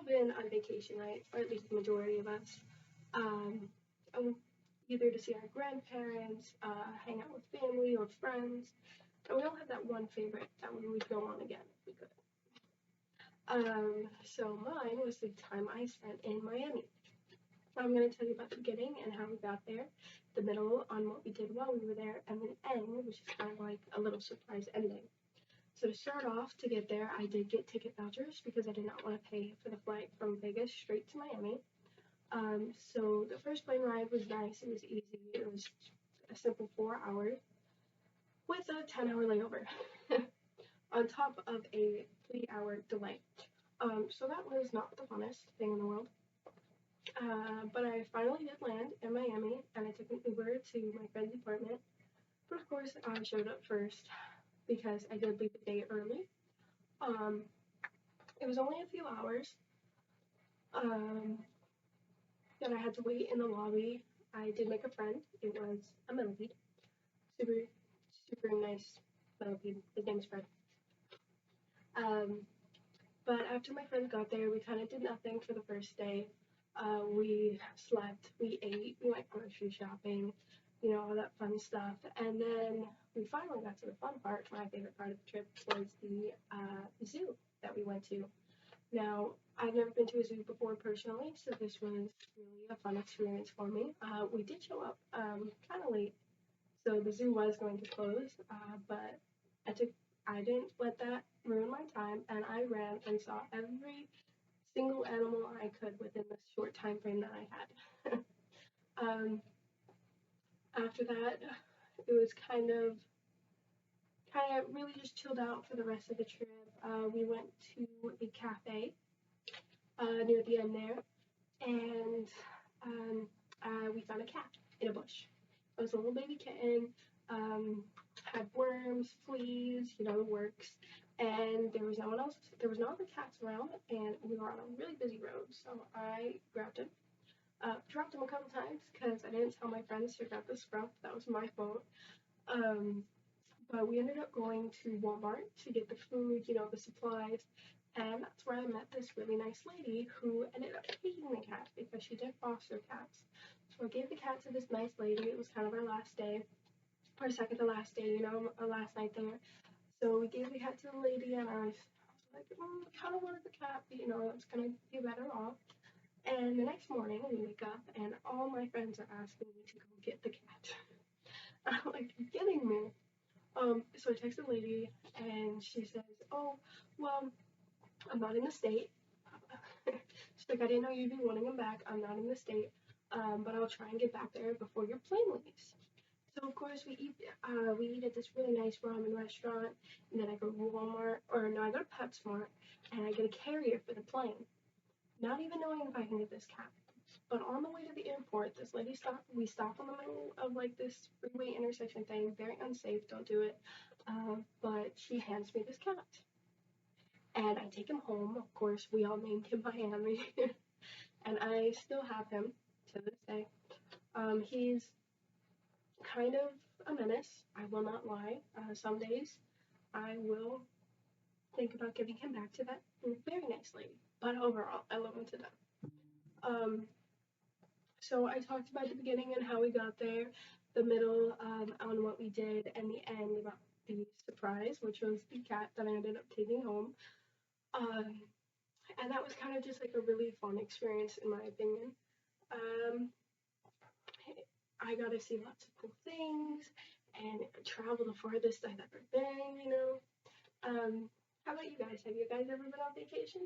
been on vacation, right? Or at least the majority of us. Um, Either to see our grandparents, hang out with family or friends. And we all have that one favorite that we would go on again if we could. So mine was the time I spent in Miami. I'm going to tell you about the beginning and how we got there, the middle on what we did while we were there, and the end, which is kind of like a little surprise ending. So to start off, to get there, I did get ticket vouchers because I did not want to pay for the flight from Vegas straight to Miami. So the first plane ride was nice. It was easy. It was a simple 4 hours with a 10-hour layover on top of a 3-hour delay. So that was not the funnest thing in the world. But I finally did land in Miami, and I took an Uber to my friend's apartment. But of course, I showed up first because I did leave a day early. Um, it was only a few hours um, that I had to wait in the lobby. I did make a friend. It was a millipede. Super, super nice millipede. His name is Fred. Um, but after my friends got there, we kind of did nothing for the first day. We slept, we ate, we went grocery shopping, all that fun stuff. And then we finally got to the fun part. My favorite part of the trip was the zoo that we went to. Now, I've never been to a zoo before personally, so this was really a fun experience for me. We did show up kind of late, so the zoo was going to close, but I didn't let that ruin my time, and I ran and saw every single animal I could within the short time frame that I had. um, After that, it was kind of really just chilled out for the rest of the trip. We went to a cafe near the end there, and we found a cat in a bush. It was a little baby kitten, had worms, fleas, the works. And there was no one else. There was no other cats around, and we were on a really busy road. So I grabbed him, dropped him a couple times because I didn't tell my friends to grab the scruff. That was my fault. But we ended up going to Walmart to get the food, the supplies, and that's where I met this really nice lady who ended up taking the cat because she did foster cats. So I gave the cat to this nice lady. It was kind of our last day, our second to last day, our last night there. So we gave the cat to the lady, and I was like, I kind of wanted the cat, but it's gonna be better off. And the next morning we wake up, and all my friends are asking me to go get the cat. I'm like, you're kidding me. So I text the lady, and she says, oh, well, I'm not in the state. She's like, I didn't know you'd be wanting him back. I'm not in the state, but I'll try and get back there before your plane leaves. So of course we eat at this really nice ramen restaurant, and then I go to Walmart, or no, I go to PetSmart, and I get a carrier for the plane, not even knowing if I can get this cat. But on the way to the airport, this lady stopped. We stop in the middle of like this freeway intersection thing, very unsafe. Don't do it. But she hands me this cat, and I take him home. Of course, we all named him Miami, and I still have him to this day. He's kind of a menace. I will not lie. Some days I will think about giving him back to that very nice lady. But overall, I love him to death. So I talked about the beginning and how we got there, the middle on what we did, and the end about the surprise, which was the cat that I ended up taking home. Um, and that was kind of just like a really fun experience, in my opinion. Um, I got to see lots of cool things and travel the farthest I've. How about you guys? Have you guys ever been on vacation?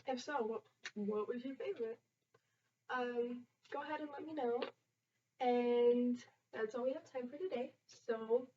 If so, what was your favorite? Go ahead and let me know. And that's all we have time for today. So